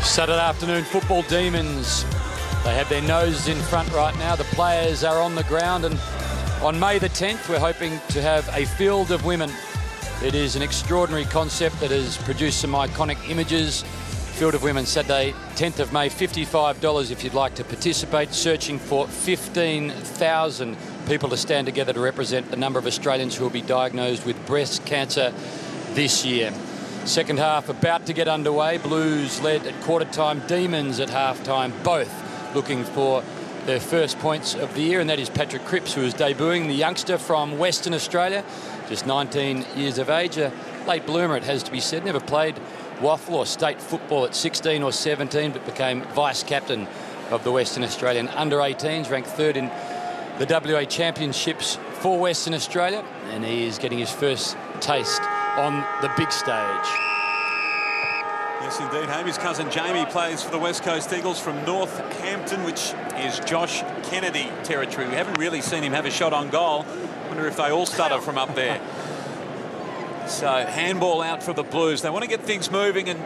Saturday afternoon football demons. They have their noses in front right now. The players are on the ground, and on May the 10th, we're hoping to have a field of women. It is an extraordinary concept that has produced some iconic images. Field of Women, Saturday, 10th of May, $55 if you'd like to participate. Searching for 15,000 people to stand together to represent the number of Australians who will be diagnosed with breast cancer this year. Second half about to get underway. Blues led at quarter time, Demons at half time, both looking for their first points of the year, and that is Patrick Cripps, who is debuting, the youngster from Western Australia, just 19 years of age, a late bloomer it has to be said. Never played waffle or state football at 16 or 17, but became vice captain of the Western Australian under-18s, ranked third in the WA Championships for Western Australia, and he is getting his first taste on the big stage. Yes, indeed. Hami's cousin Jamie plays for the West Coast Eagles from Northampton, which is Josh Kennedy territory. We haven't really seen him have a shot on goal. Wonder if they all stutter from up there. So handball out for the Blues. They want to get things moving, and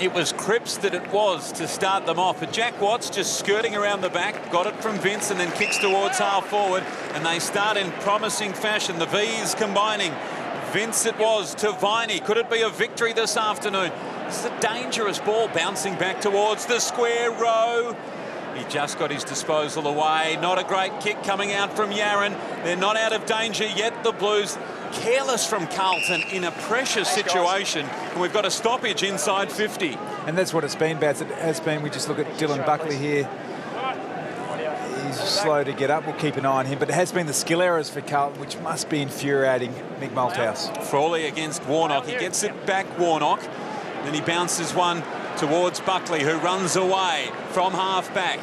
it was Cripps that it was to start them off. But Jack Watts just skirting around the back, got it from Vince and then kicks towards half forward, and they start in promising fashion. The V's combining. Vince it was to Viney. Could it be a victory this afternoon? This is a dangerous ball bouncing back towards the square row. He just got his disposal away. Not a great kick coming out from Yaron. They're not out of danger yet, the Blues. Careless from Carlton in a pressure situation. And we've got a stoppage inside 50. And that's what it's been, Baz. It has been. We just look at Dylan Buckley here. He's slow to get up. We'll keep an eye on him. But it has been the skill errors for Carlton, which must be infuriating Mick Malthouse. Frawley against Warnock. He gets it back, Warnock. Then he bounces one towards Buckley, who runs away from half-back.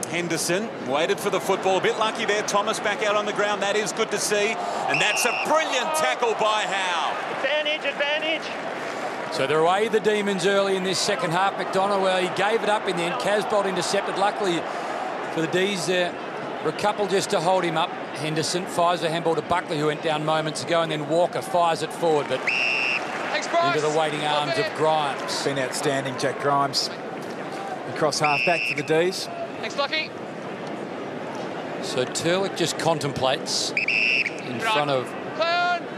Henderson waited for the football. A bit lucky there. Thomas back out on the ground. That is good to see. And that's a brilliant tackle by Howe. Advantage, advantage. So they're away the Demons early in this second half. McDonough, well, he gave it up in the end. Casbolt intercepted. Luckily for the D's there were a couple just to hold him up. Henderson fires a handball to Buckley, who went down moments ago, and then Walker fires it forward, but into the waiting arms of Grimes. Been outstanding, Jack Grimes. Across half-back for the D's. Thanks, Lucky. So Turlick just contemplates in front of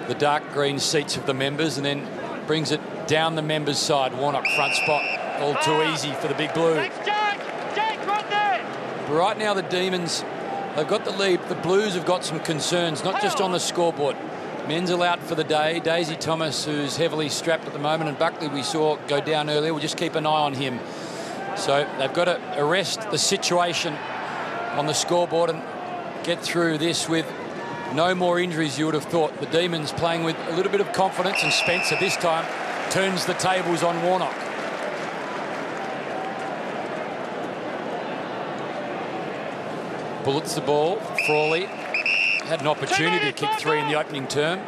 the dark green seats of the members, and then brings it down the members' side. Warnock front spot, all too easy for the big blue. Thanks, Jack. Jack, right there. But right now the Demons, they've got the lead. The Blues have got some concerns, not just on the scoreboard. Menzel out for the day. Daisy Thomas, who's heavily strapped at the moment, and Buckley we saw go down earlier. We'll just keep an eye on him. So they've got to arrest the situation on the scoreboard and get through this with no more injuries, you would have thought. The Demons playing with a little bit of confidence, and Spencer this time turns the tables on Warnock. Bullets the ball. Frawley had an opportunity to kick three in the opening term.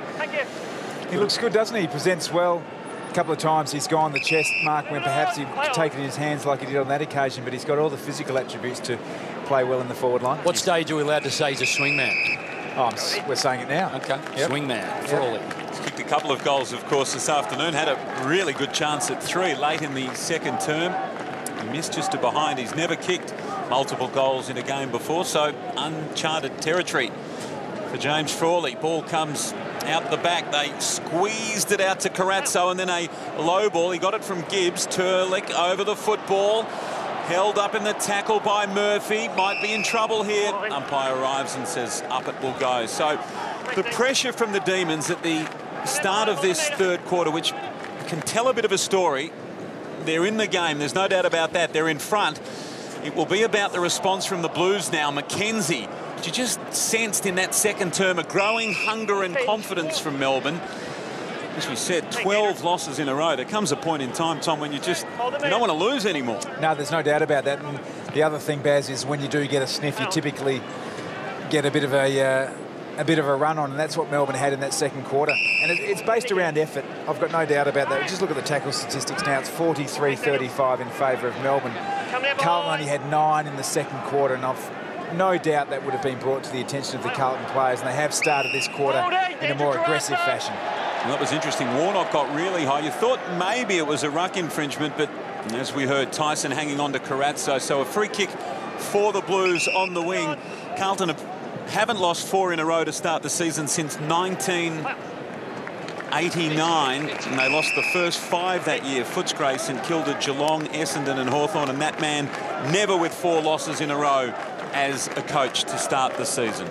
He looks good, doesn't he? He presents well. A couple of times he's gone the chest mark when perhaps he could take it in his hands like he did on that occasion, but he's got all the physical attributes to play well in the forward line. What stage are we allowed to say he's a swingman? Oh, we're saying it now. Okay, yep. Swingman, Frawley. He's kicked a couple of goals, of course, this afternoon. Had a really good chance at 3 late in the second term. He missed just to behind. He's never kicked multiple goals in a game before, so uncharted territory for James Frawley. Ball comes out the back. They squeezed it out to Carazzo, and then a low ball. He got it from Gibbs. Turlick over the football. Held up in the tackle by Murphy. Might be in trouble here. Umpire arrives and says up it will go. So the pressure from the Demons at the start of this third quarter, which can tell a bit of a story. They're in the game. There's no doubt about that. They're in front. It will be about the response from the Blues now. Mackenzie, you just sensed in that second term a growing hunger and confidence from Melbourne. As we said, 12 losses in a row. There comes a point in time, Tom, when you don't want to lose anymore. No, there's no doubt about that. And the other thing, Baz, is when you do get a sniff, you typically get a bit of a run on, and that's what Melbourne had in that second quarter. And it's based around effort. I've got no doubt about that. Just look at the tackle statistics now. It's 43-35 in favour of Melbourne. Carlton only had 9 in the second quarter, and I've no doubt that would have been brought to the attention of the Carlton players, and they have started this quarter in a more aggressive fashion. Well, that was interesting. Warnock got really high. You thought maybe it was a ruck infringement, but as we heard, Tyson hanging on to Carazzo. So a free kick for the Blues on the wing. Carlton haven't lost 4 in a row to start the season since 1989, and they lost the first 5 that year. Footscray, St Kilda, Geelong, Essendon and Hawthorn, and that man never with 4 losses in a row as a coach to start the season.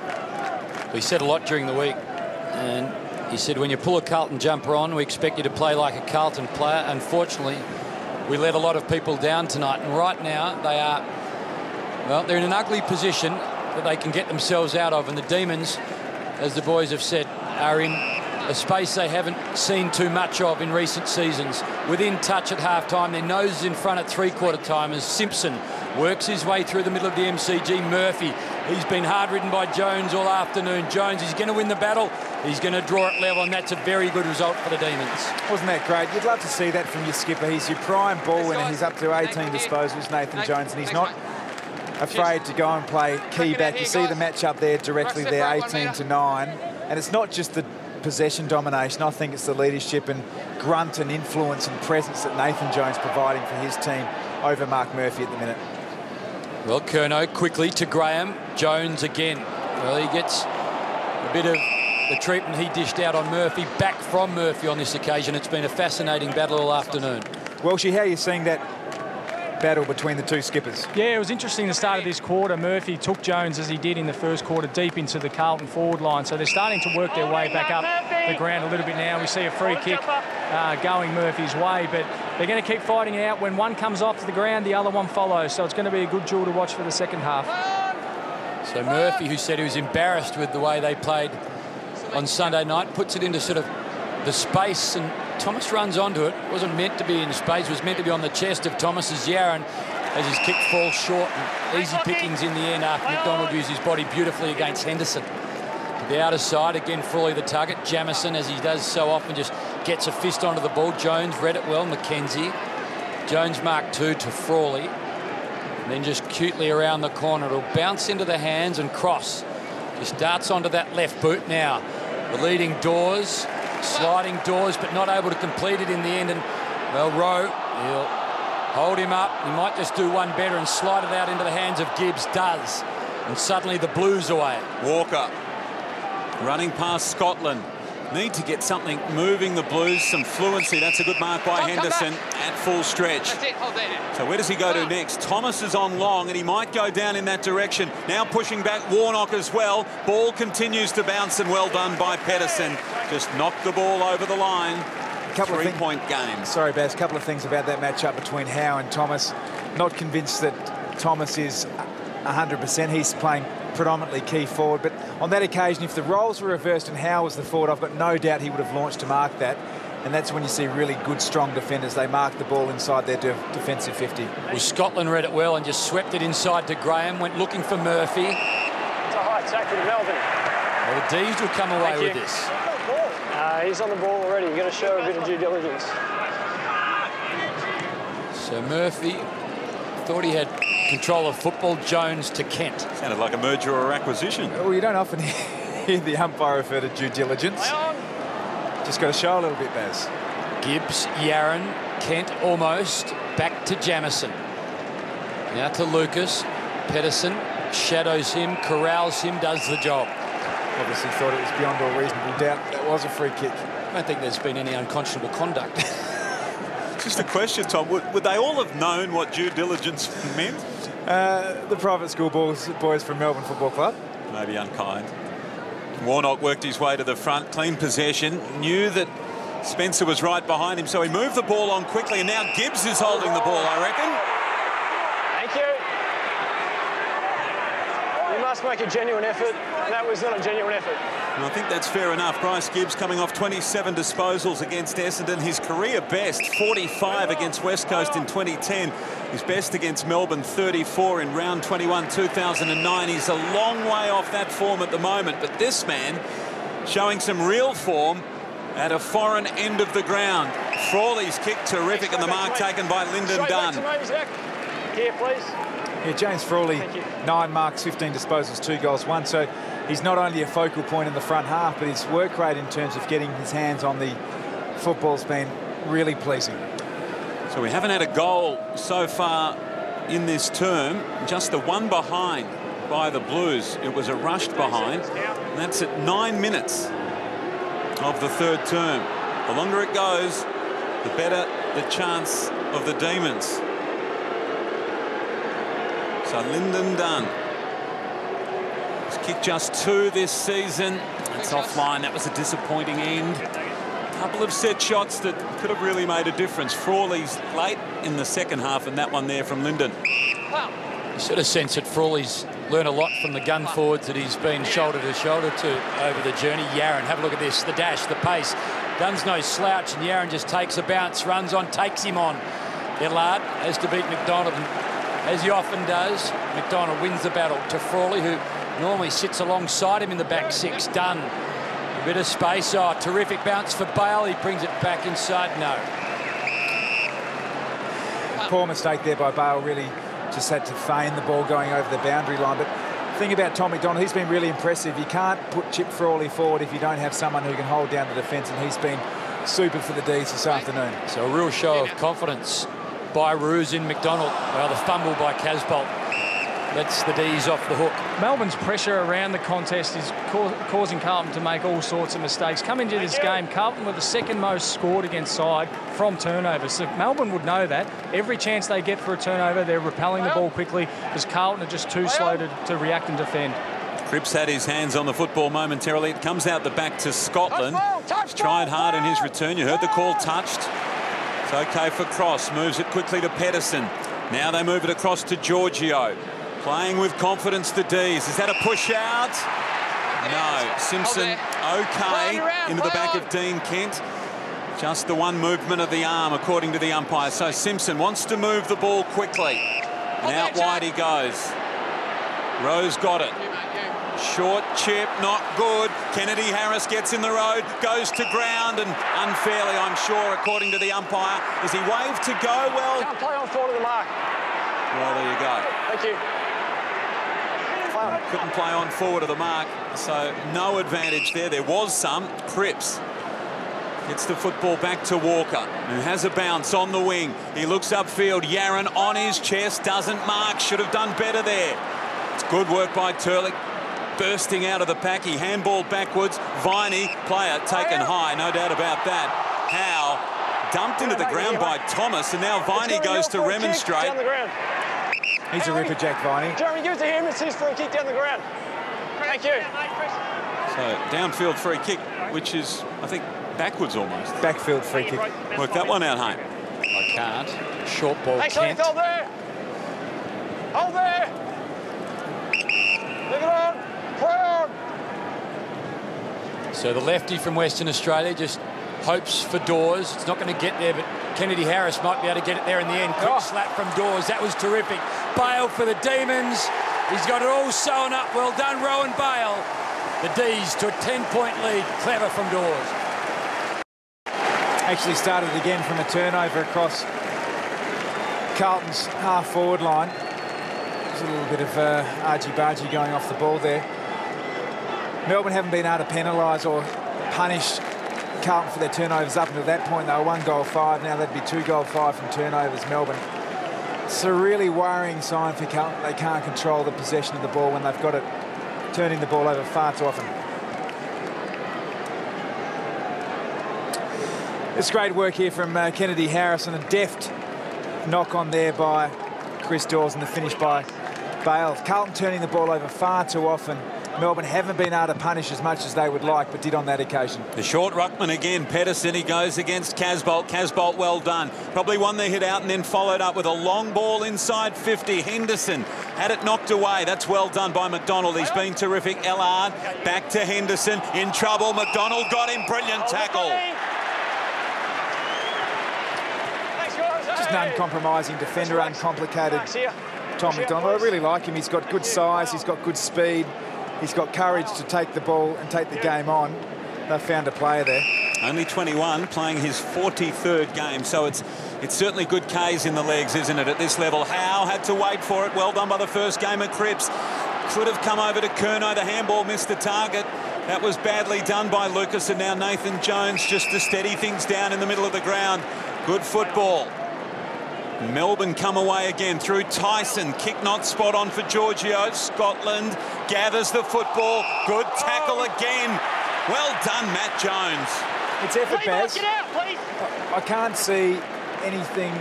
He said a lot during the week, and he said when you pull a Carlton jumper on, we expect you to play like a Carlton player. Unfortunately, we let a lot of people down tonight, and right now they are, well, they're in an ugly position that they can get themselves out of, and the Demons, as the boys have said, are in a space they haven't seen too much of in recent seasons. Within touch at half-time, their noses in front at three-quarter time as Simpson works his way through the middle of the MCG. Murphy, he's been hard-ridden by Jones all afternoon. Jones, he's going to win the battle. He's going to draw it level, and that's a very good result for the Demons. Wasn't that great? You'd love to see that from your skipper. He's your prime ball winner. He's up to 18 disposals, Nathan Jones, and he's not afraid to go and play key back. You see the match up there directly there, 18-9. And it's not just the possession domination. I think it's the leadership and grunt and influence and presence that Nathan Jones providing for his team over Mark Murphy at the minute. Well, Curnow quickly to Graham. Jones again. Well, he gets a bit of the treatment he dished out on Murphy back from Murphy on this occasion. It's been a fascinating battle all afternoon. Welshie, how are you seeing that battle between the two skippers? Yeah, it was interesting the start of this quarter. Murphy took Jones, as he did in the first quarter, deep into the Carlton forward line. So they're starting to work their way back up the ground a little bit now. We see a free kick going Murphy's way, but they're going to keep fighting it out. When one comes off to the ground, the other one follows. So it's going to be a good duel to watch for the second half. So Murphy, who said he was embarrassed with the way they played on Sunday night, puts it into sort of the space, and Thomas runs onto it. It wasn't meant to be in space. It was meant to be on the chest of Thomas's Yaron as his kick falls short, and easy pickings in the end after McDonald used his body beautifully against Henderson. To the outer side, again, Frawley the target. Jamison, as he does so often, just gets a fist onto the ball. Jones read it well. McKenzie. Jones mark 2 to Frawley. And then just cutely around the corner. It'll bounce into the hands and cross. Just darts onto that left boot now. The leading Dawes, sliding Dawes, but not able to complete it in the end. And, well, Rowe, he'll hold him up. He might just do one better and slide it out into the hands of Gibbs. Does. And suddenly the Blues away. Walker running past Scotland. Need to get something moving the Blues, some fluency. That's a good mark by Henderson at full stretch. So where does he go to next? Thomas is on long, and he might go down in that direction. Now pushing back Warnock as well. Ball continues to bounce, and well done by Pedersen. Just knocked the ball over the line. Three-point game. Sorry, Baz, a couple of things about that matchup between Howe and Thomas. Not convinced that Thomas is 100%. He's playing predominantly key forward, but on that occasion, if the roles were reversed and Howe was the forward, I've got no doubt he would have launched to mark that. And that's when you see really good, strong defenders. They mark the ball inside their defensive 50. Well, Scotland read it well and just swept it inside to Graham. Went looking for Murphy. It's a high tackle to Melbourne. Well, the D's will come away with this. He's on the ball already. You've got to show a bit of due diligence. So Murphy thought he had control of football. Jones to Kent. Sounded like a merger or acquisition. Well, you don't often hear the umpire refer to due diligence. Just got to show a little bit, Baz. Gibbs, Yaron, Kent almost. Back to Jamison. Now to Lucas. Pedersen shadows him, corrals him, does the job. Obviously thought it was beyond all reasonable doubt. That was a free kick. I don't think there's been any unconscionable conduct. Just a question, Tom. Would they all have known what due diligence meant? The private school boys from Melbourne Football Club. Maybe unkind. Warnock worked his way to the front, clean possession, knew that Spencer was right behind him, so he moved the ball on quickly, and now Gibbs is holding the ball, I reckon. Thank you. You must make a genuine effort, and that was not a genuine effort. And I think that's fair enough. Bryce Gibbs coming off 27 disposals against Essendon. His career best, 45 against West Coast in 2010. His best against Melbourne, 34 in round 21, 2009. He's a long way off that form at the moment, but this man showing some real form at a foreign end of the ground. Frawley's kick terrific, and the mark taken by Lyndon Dunn. Here, please. Yeah, James Frawley, 9 marks, 15 disposals, 2 goals, 1. So he's not only a focal point in the front half, but his work rate in terms of getting his hands on the football's been really pleasing. So we haven't had a goal so far in this term, just the one behind by the Blues. It was a rushed behind, and that's at 9 minutes of the third term. The longer it goes, the better the chance of the Demons. So Lyndon Dunn has kicked just 2 this season. It's offline. That was a disappointing end. A couple of set shots that could have really made a difference. Frawley's late in the second half, and that one there from Lyndon. You sort of sense that Frawley's learned a lot from the gun forwards that he's been shoulder to shoulder to over the journey. Yaron, have a look at this, the dash, the pace. Dunn's no slouch, and Yaron just takes a bounce, runs on, takes him on. Ellard has to beat McDonald, and as he often does, McDonald wins the battle to Frawley, who normally sits alongside him in the back 6. Dunn, a bit of space. Oh, terrific bounce for Bale. He brings it back inside. No. Poor mistake there by Bale, really just had to feign the ball going over the boundary line. But the thing about Tom McDonald, he's been really impressive. You can't put Chip Frawley forward if you don't have someone who can hold down the defence, and he's been super for the D's this afternoon. So a real show of confidence by Roos in McDonald. Well, the fumble by Casbolt lets the D's off the hook. Melbourne's pressure around the contest is causing Carlton to make all sorts of mistakes. Coming into this game, Carlton were the second most scored against side from turnovers. So Melbourne would know that. Every chance they get for a turnover, they're repelling the ball quickly because Carlton are just too slow to react and defend. Cripps had his hands on the football momentarily. It comes out the back to Scotland. He's tried hard in his return. You heard the call, touched. It's OK for Cross. Moves it quickly to Pedersen. Now they move it across to Giorgio. Playing with confidence, the D's. Is that a push out? No. Simpson, OK, into the back of Dean Kent. Just the one movement of the arm, according to the umpire. So Simpson wants to move the ball quickly. And out wide he goes. Rose got it. Short chip, not good. Kennedy Harris gets in the road, goes to ground, and unfairly, I'm sure, according to the umpire. Is he waved to go? Well, Can't play on forward of the mark. Well, there you go. Thank you. Couldn't play on forward of the mark, so no advantage there. There was some. Cripps gets the football back to Walker, who has a bounce on the wing. He looks upfield. Yaron on his chest, doesn't mark. Should have done better there. It's good work by Turlick. Bursting out of the pack, he handballed backwards. Viney, player taken high, no doubt about that. Howe dumped into the ground by Thomas, and now Viney goes to remonstrate. He's a ripper, Jack Viney. Jeremy, give it to him. It's his free kick down the ground. Thank you. So downfield free kick, which is, I think, backwards almost. Backfield free kick. Work that one out, Hayne. I can't. Short ball, Kent. Hold there. Hold there. Leave it on. Play on. So the lefty from Western Australia just hopes for Dawes. It's not going to get there, but Kennedy Harris might be able to get it there in the end. Quick slap from Dawes. That was terrific. Bale for the Demons. He's got it all sewn up. Well done, Rowan Bale. The D's to a 10-point lead. Clever from Dawes. Actually started again from a turnover across Carlton's half-forward line. There's a little bit of argy-bargy going off the ball there. Melbourne haven't been able to penalise or punish Carlton for their turnovers up until that point. They were 1 goal 5. Now that'd be 2 goal 5 from turnovers, Melbourne. It's a really worrying sign for Carlton. They can't control the possession of the ball when they've got it, turning the ball over far too often. It's great work here from Kennedy Harris, and a deft knock on there by Chris Dawes, and the finish by Bale. Carlton turning the ball over far too often. Melbourne haven't been able to punish as much as they would like, but did on that occasion. The short ruckman again, Pedersen. He goes against Casbolt. Casbolt, well done. Probably won the hit out and then followed up with a long ball inside 50. Henderson had it knocked away. That's well done by McDonald. He's been terrific. Ellard back to Henderson. In trouble. McDonald got him. Brilliant tackle. Just an uncompromising defender, uncomplicated Tom McDonald. I really like him. He's got good size. He's got good speed. He's got courage to take the ball and take the game on. They've found a player there. Only 21, playing his 43rd game, so it's certainly good K's in the legs, isn't it, at this level? Howe had to wait for it. Well done by the first game at Cripps. Could have come over to Curnow. The handball missed the target. That was badly done by Lucas, and now Nathan Jones just to steady things down in the middle of the ground. Good football. Melbourne come away again through Tyson. Kick not spot on for Giorgio. Scotland gathers the football. Good tackle again. Well done, Matt Jones. It's effort, Baz. Get out, please. I can't see anything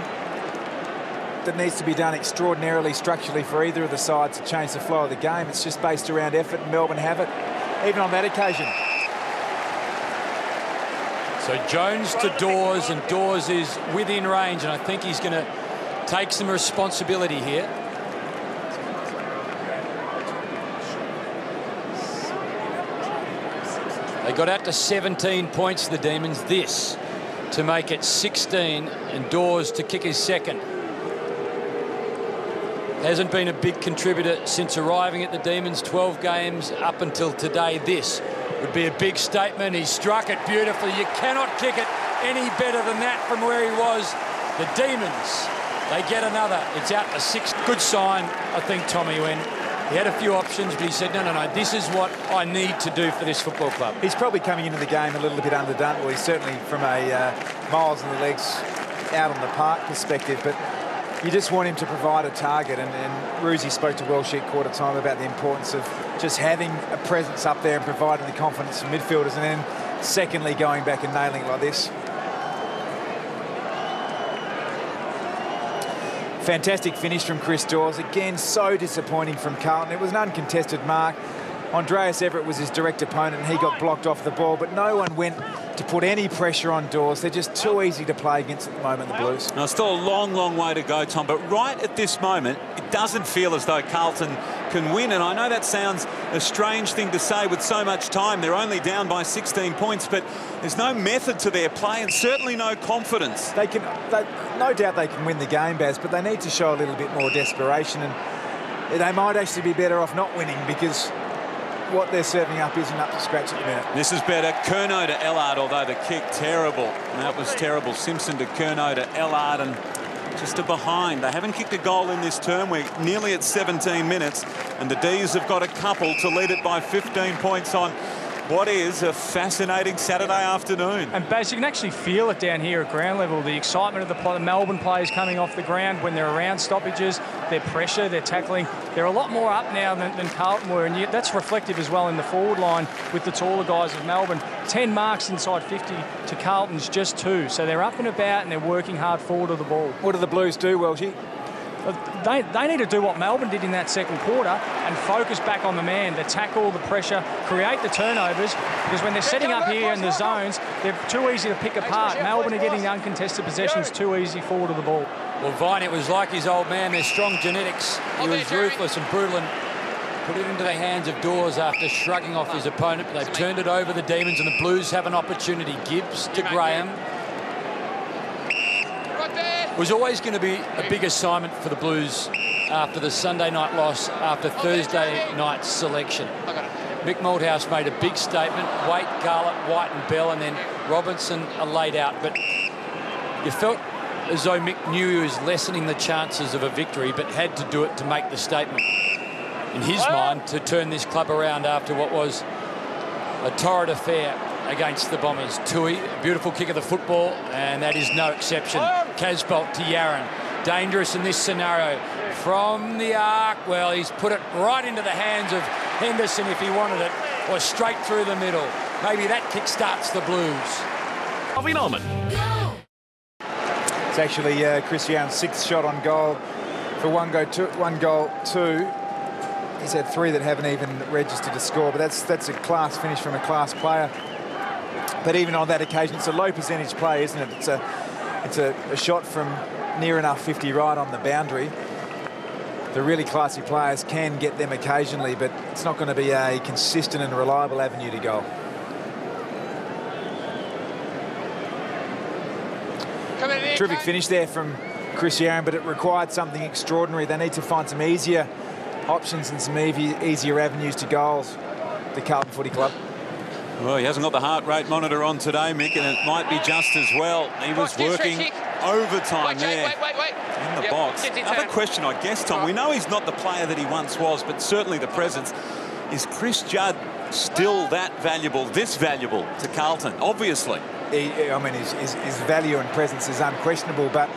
that needs to be done extraordinarily structurally for either of the sides to change the flow of the game. It's just based around effort, and Melbourne have it, even on that occasion. So Jones to Dawes, and Dawes is within range, and I think he's going to take some responsibility here. They got out to 17 points, the Demons. This to make it 16, and Dawes to kick his second. Hasn't been a big contributor since arriving at the Demons. 12 games up until today. This would be a big statement. He struck it beautifully. You cannot kick it any better than that from where he was. The Demons, they get another. It's out to 6. Good sign, I think, Tommy, when he had a few options, but he said, no, this is what I need to do for this football club. He's probably coming into the game a little bit underdone. Well, he's certainly from a miles in the legs out on the park perspective, but you just want him to provide a target, and Roosie spoke to Welsh at quarter time about the importance of just having a presence up there and providing the confidence for midfielders, and then secondly going back and nailing it like this. Fantastic finish from Chris Dawes. Again, so disappointing from Carlton. It was an uncontested mark. Andreas Everett was his direct opponent, and he got blocked off the ball, but no one went to put any pressure on Dawes. They're just too easy to play against at the moment, the Blues. Now, still a long, long way to go, Tom, but right at this moment, it doesn't feel as though Carlton can win, and I know that sounds a strange thing to say with so much time. They're only down by 16 points, but there's no method to their play and certainly no confidence. No doubt they can win the game, Baz, but they need to show a little bit more desperation, and they might actually be better off not winning, because what they're serving up isn't up to scratch at the minute. This is better. Curnow to Ellard, although the kick terrible. And that was terrible. Simpson to Curnow to Ellard, and just a behind. They haven't kicked a goal in this term. We're nearly at 17 minutes, and the D's have got a couple to lead it by 15 points on what is a fascinating Saturday afternoon. And Baz, you can actually feel it down here at ground level, the excitement of the Melbourne players coming off the ground when they're around stoppages, their pressure, their tackling. They're a lot more up now than Carlton were, and yet that's reflective as well in the forward line with the taller guys of Melbourne. 10 marks inside 50 to Carlton's just 2. So they're up and about, and they're working hard forward of the ball. What do the Blues do, Welshie? They need to do what Melbourne did in that second quarter and focus back on the man, the tackle, the pressure, create the turnovers, because when they're setting up here in the zones, they're too easy to pick apart. Melbourne are getting the uncontested possessions too easy forward of the ball. Well, Vine, it was like his old man, their strong genetics. He was ruthless and brutal and put it into the hands of Dawes after shrugging off his opponent. But they've turned it over the Demons, and the Blues have an opportunity. Gibbs to Graham. It was always going to be a big assignment for the Blues after the Sunday night loss, after Thursday night's selection. Mick Malthouse made a big statement. Waite, Garlett, White and Bell, and then Robinson are laid out. But you felt as though Mick knew he was lessening the chances of a victory, but had to do it to make the statement in his mind to turn this club around after what was a torrid affair against the Bombers. Tui, a beautiful kick of the football, and that is no exception. Casbolt to Yaron. Dangerous in this scenario. From the arc, well, he's put it right into the hands of Henderson if he wanted it, or straight through the middle. Maybe that kick starts the Blues. Bobby Norman. It's actually Chris Yaron's 6th shot on goal for one goal, 2. He's had 3 that haven't even registered a score, but that's a class finish from a class player. But even on that occasion, it's a low percentage play, isn't it? It's a shot from near enough 50 right on the boundary. The really classy players can get them occasionally, but it's not going to be a consistent and reliable avenue to goal. Terrific finish there from Chris Yaron, but it required something extraordinary. They need to find some easier options and some easier avenues to goals, the Carlton Footy Club. Well, he hasn't got the heart rate monitor on today, Mick, and it might be just as well. He was working overtime there in the box. Another question, I guess, Tom. We know he's not the player that he once was, but certainly the presence. Is Chris Judd still that valuable, this valuable to Carlton? Obviously. I mean, his value and presence is unquestionable, but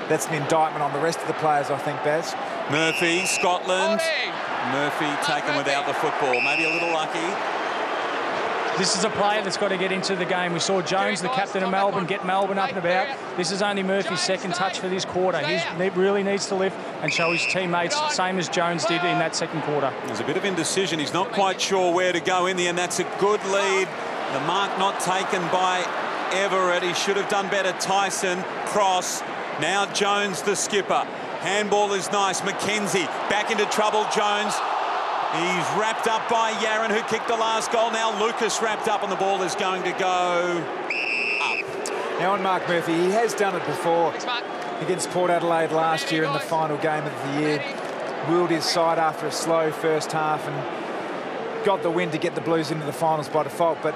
that's an indictment on the rest of the players, I think, Baz. Murphy, Scotland. Murphy taken without the football. Maybe a little lucky. This is a player that's got to get into the game. We saw Jones, the captain of Melbourne, get Melbourne up and about. This is only Murphy's second touch for this quarter. He really needs to lift and show his teammates, same as Jones did in that second quarter. There's a bit of indecision. He's not quite sure where to go in the end. That's a good lead. The mark not taken by Everett. He should have done better. Tyson, cross. Now Jones, the skipper. Handball is nice. McKenzie back into trouble. Jones. He's wrapped up by Yaron, who kicked the last goal. Now Lucas wrapped up, and the ball is going to go up. Now on Mark Murphy, he has done it before against Port Adelaide last year in the final game of the year. Wheeled his side after a slow first half and got the win to get the Blues into the finals by default. But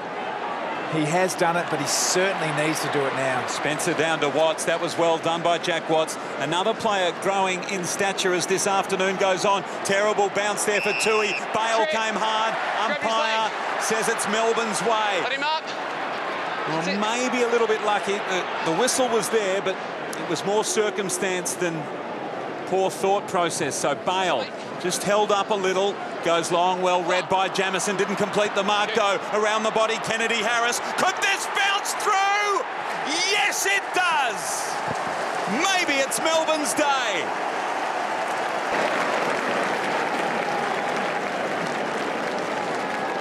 he has done it, but he certainly needs to do it now. Spencer down to Watts. That was well done by Jack Watts. Another player growing in stature as this afternoon goes on. Terrible bounce there for Tui. Bale came hard. Umpire says it's Melbourne's way. Well, maybe a little bit lucky. The whistle was there, but it was more circumstance than poor thought process. So Bale just held up a little. Goes long, well read by Jamison. Didn't complete the mark, though. Around the body, Kennedy Harris. Could this bounce through? Yes, it does. Maybe it's Melbourne's day.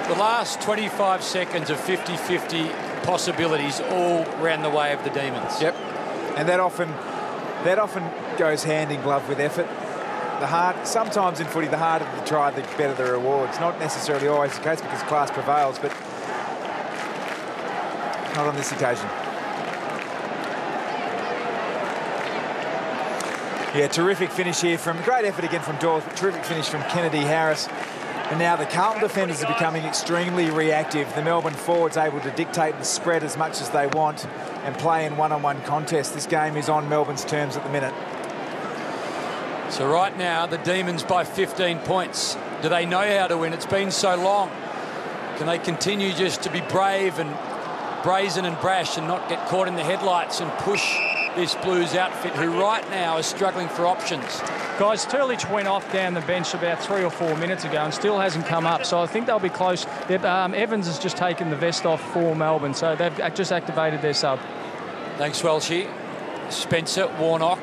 The last 25 seconds of 50-50 possibilities all ran the way of the Demons. Yep, and that often goes hand in glove with effort. Sometimes in footy, the harder the try, the better the rewards. Not necessarily always the case because class prevails, but not on this occasion. Yeah, terrific finish here great effort again from Dawes, but terrific finish from Kennedy Harris. And now the Carlton defenders are becoming extremely reactive. The Melbourne forwards able to dictate the spread as much as they want and play in one-on-one contests. This game is on Melbourne's terms at the minute. So right now, the Demons by 15 points. Do they know how to win? It's been so long. Can they continue just to be brave and brazen and brash and not get caught in the headlights and push this Blues outfit, who right now is struggling for options? Guys, Turlich went off down the bench about 3 or 4 minutes ago and still hasn't come up, so I think they'll be close. Evans has just taken the vest off for Melbourne, so they've just activated their sub. Thanks, Welshie. Spencer, Warnock.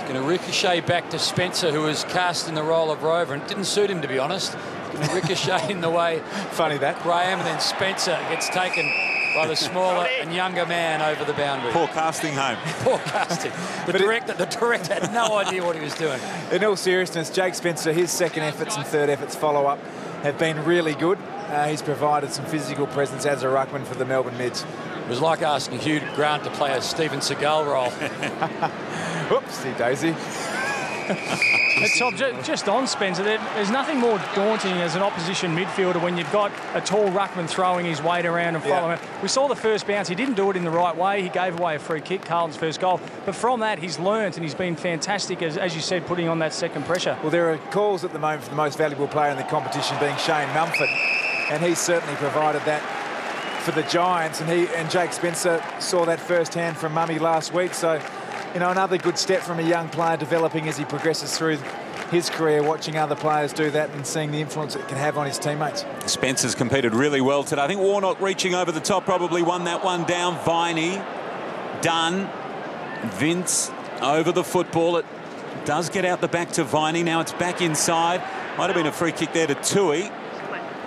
Going to ricochet back to Spencer, who was cast in the role of Rover, and it didn't suit him, to be honest. Going to ricochet in the way. Funny that. Graham, and then Spencer gets taken by the smaller and younger man over the boundary. Poor casting home. Poor casting. The director had no idea what he was doing. In all seriousness, Jake Spencer, his second efforts and third efforts follow-up have been really good. He's provided some physical presence as a ruckman for the Melbourne Mids. It was like asking Hugh Grant to play a Steven Seagal role. Whoopsie daisy. Tom, just on Spencer, there's nothing more daunting as an opposition midfielder when you've got a tall ruckman throwing his weight around and following. Yeah. We saw the first bounce. He didn't do it in the right way. He gave away a free kick, Carlton's first goal. But from that, he's learnt and he's been fantastic, as you said, putting on that second pressure. Well, there are calls at the moment for the most valuable player in the competition being Shane Mumford, and he's certainly provided that for the Giants. And Jake Spencer saw that firsthand from Mummy last week. So, you know, another good step from a young player developing as he progresses through his career, watching other players do that and seeing the influence it can have on his teammates. Spencer's competed really well today. I think Warnock reaching over the top probably won that one down. Viney, Dunn, Vince over the football. It does get out the back to Viney. Now it's back inside. Might have been a free kick there to Tui.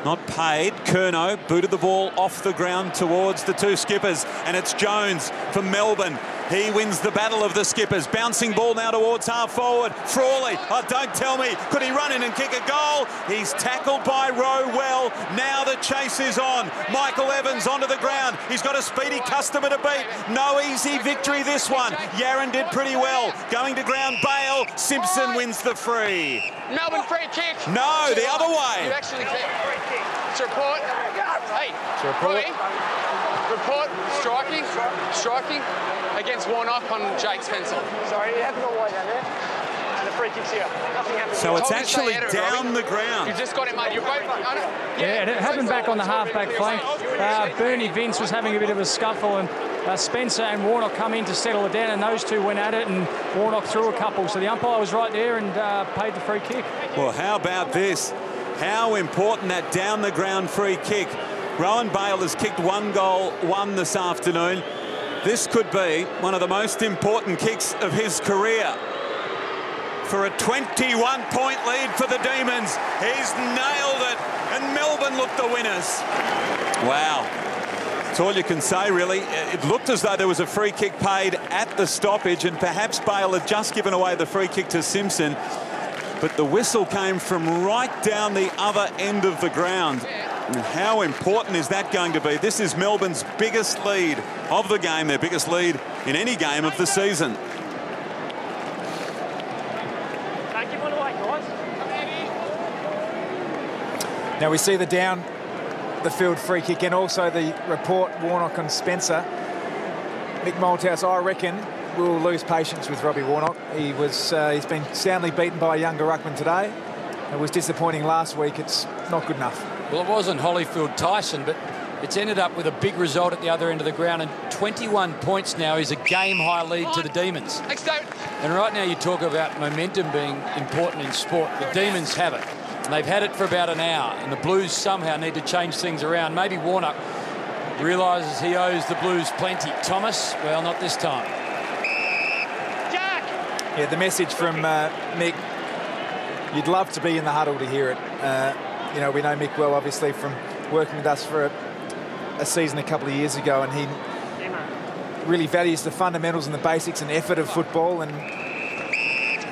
Not paid. Curnow booted the ball off the ground towards the two skippers, and it's Jones from Melbourne. He wins the battle of the skippers. Bouncing ball now towards half forward. Frawley, oh, don't tell me. Could he run in and kick a goal? He's tackled by Rowe well. Now the chase is on. Michael Evans onto the ground. He's got a speedy customer to beat. No easy victory this one. Yaron did pretty well. Going to ground, Bale. Simpson wins the free. Melbourne free kick. No, the other way. You actually It's a report. Hey, It's a report. report striking against Warnock on Jake Spencer. Sorry, you haven't got wide down there. And the free kick's here. Nothing happened. So it's Told you to stay actually out of it, down Robbie. the ground. You just got it, mate. You're both. Yeah, it happened back on the half-back flank. Bernie Vince was having a bit of a scuffle, and Spencer and Warnock come in to settle it down, and those two went at it, and Warnock threw a couple. So the umpire was right there and paid the free kick. Well, how about this? How important that down-the-ground free kick. Rowan Bale has kicked 1 goal, 1 this afternoon. This could be one of the most important kicks of his career. For a 21-point lead for the Demons. He's nailed it, and Melbourne look the winners. Wow. That's all you can say, really. It looked as though there was a free kick paid at the stoppage, and perhaps Bale had just given away the free kick to Simpson. But the whistle came from right down the other end of the ground. And how important is that going to be? This is Melbourne's biggest lead of the game, their biggest lead in any game of the season. Now we see the down the field free kick and also the report, Warnock and Spencer. Mick Malthouse, I reckon, will lose patience with Robbie Warnock. He's been soundly beaten by a younger ruckman today. It was disappointing last week. It's not good enough. Well, it wasn't Holyfield Tyson, but it's ended up with a big result at the other end of the ground, and 21 points now is a game-high lead to the Demons. And right now you talk about momentum being important in sport. The Demons have it, and they've had it for about an hour, and the Blues somehow need to change things around. Maybe Warnock realises he owes the Blues plenty. Thomas, well, not this time. Jack! Yeah, the message from Mick, you'd love to be in the huddle to hear it. You know, we know Mick well, obviously, from working with us for a season a couple of years ago, and he really values the fundamentals and the basics and effort of football, and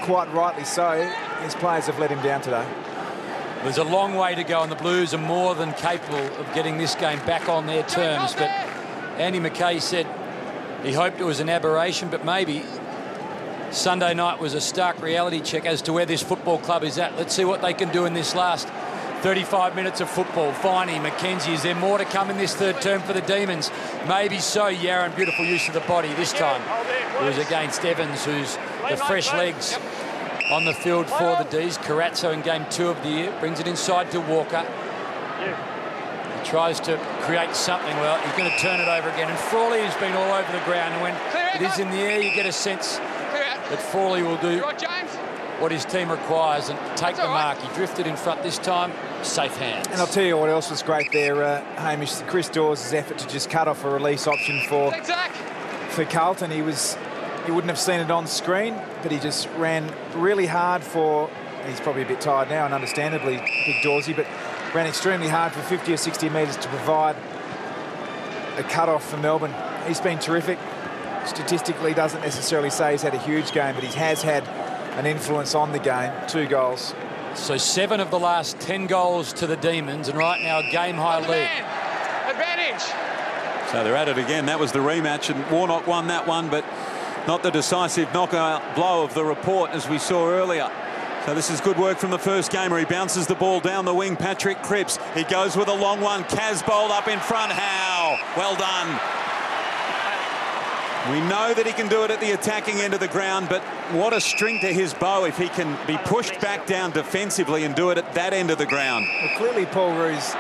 quite rightly so. His players have let him down today. There's a long way to go, and the Blues are more than capable of getting this game back on their terms. But Andy McKay said he hoped it was an aberration, but maybe Sunday night was a stark reality check as to where this football club is at. Let's see what they can do in this last 35 minutes of football. Viney, McKenzie, is there more to come in this third term for the Demons? Maybe so. Yaron, beautiful use of the body this time. It was against Evans, who's the fresh legs on the field for the D's. Carazzo in game 2 of the year brings it inside to Walker. He tries to create something. Well, he's going to turn it over again. And Frawley has been all over the ground. And when it is in the air, you get a sense that Frawley will do what his team requires and take the mark. He drifted in front this time. Safe hands. And I'll tell you what else was great there, Hamish. Chris Dawes' effort to just cut off a release option for Carlton. He wouldn't have seen it on screen, but he just ran really hard for. He's probably a bit tired now, and understandably, Big Dawsey, but ran extremely hard for 50 or 60 metres to provide a cut-off for Melbourne. He's been terrific. Statistically, doesn't necessarily say he's had a huge game, but he has had an influence on the game. 2 goals. So 7 of the last 10 goals to the Demons, and right now a game-high lead. Advantage. So they're at it again. That was the rematch, and Warnock won that one, but not the decisive knockout blow of the report as we saw earlier. So this is good work from the first gamer. He bounces the ball down the wing. Patrick Cripps. He goes with a long one. Kaz bowled up in front. Howe. Well done. We know that he can do it at the attacking end of the ground, but what a string to his bow if he can be pushed back down defensively and do it at that end of the ground. Well, clearly Paul Roos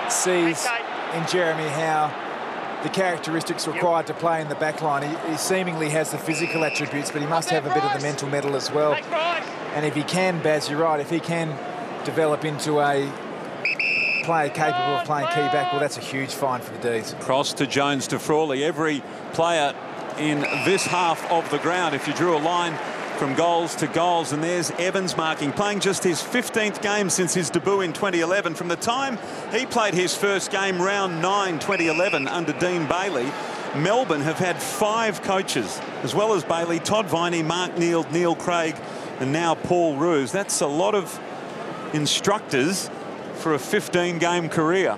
sees in Jeremy Howe the characteristics required to play in the back line. He seemingly has the physical attributes, but he must have a bit of the mental mettle as well. And if he can, Baz, you're right, if he can develop into a player capable of playing key back, well, that's a huge find for the D's. Cross to Jones to Frawley. Every player in this half of the ground, if you drew a line from goals to goals, and there's Evans marking, playing just his 15th game since his debut in 2011. From the time he played his first game, round 9 2011 under Dean Bailey, Melbourne have had 5 coaches as well as Bailey: Todd Viney, Mark Neal, Neil Craig, and now Paul Roos. That's a lot of instructors for a 15-game career.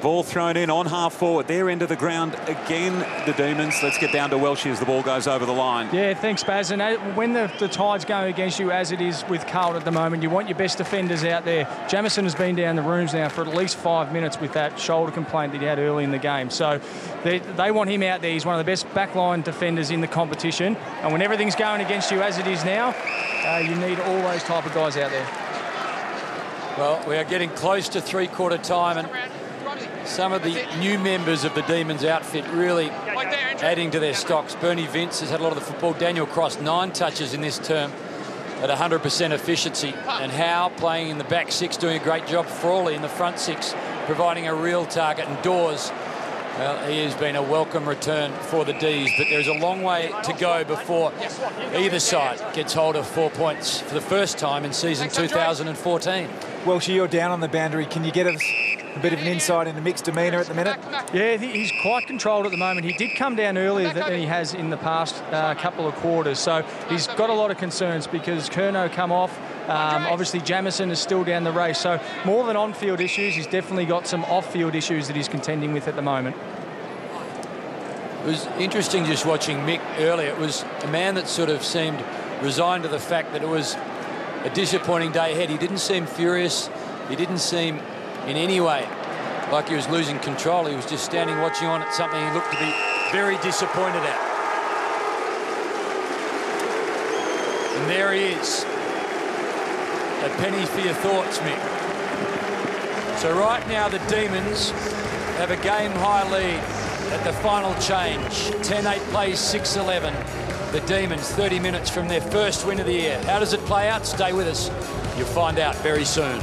Ball thrown in on half forward. Their end of the ground again, the Demons. Let's get down to Welshie as the ball goes over the line. Yeah, thanks, Baz. And when the tide's going against you, as it is with Carlton at the moment, you want your best defenders out there. Jamison has been down the rooms now for at least 5 minutes with that shoulder complaint that he had early in the game. So they want him out there. He's one of the best backline defenders in the competition. And when everything's going against you as it is now, you need all those type of guys out there. Well, we are getting close to three-quarter time, and some of the new members of the Demons outfit really adding to their stocks. Bernie Vince has had a lot of the football. Daniel Cross, 9 touches in this term at 100% efficiency. And Howe playing in the back 6, doing a great job. Frawley in the front 6, providing a real target. And Dawes, well, he has been a welcome return for the D's, but there's a long way to go before either side gets hold of 4 points for the first time in season 2014. Welshie, you're down on the boundary. Can you get us a bit of an insight into Mick's demeanour at the minute? Yeah, he's quite controlled at the moment. He did come down earlier than he has in the past couple of quarters. So he's got a lot of concerns because Curnow come off. Obviously, Jamison is still down the race. So more than on-field issues, he's definitely got some off-field issues that he's contending with at the moment. It was interesting just watching Mick earlier. It was a man that sort of seemed resigned to the fact that it was a disappointing day ahead. He didn't seem furious. He didn't seem in any way like he was losing control. He was just standing watching on at something he looked to be very disappointed at. And there he is. A penny for your thoughts, Mick. So right now the Demons have a game-high lead at the final change. 10-8 plays 6-11. The Demons 30 minutes from their first win of the year. How does it play out? Stay with us. You'll find out very soon.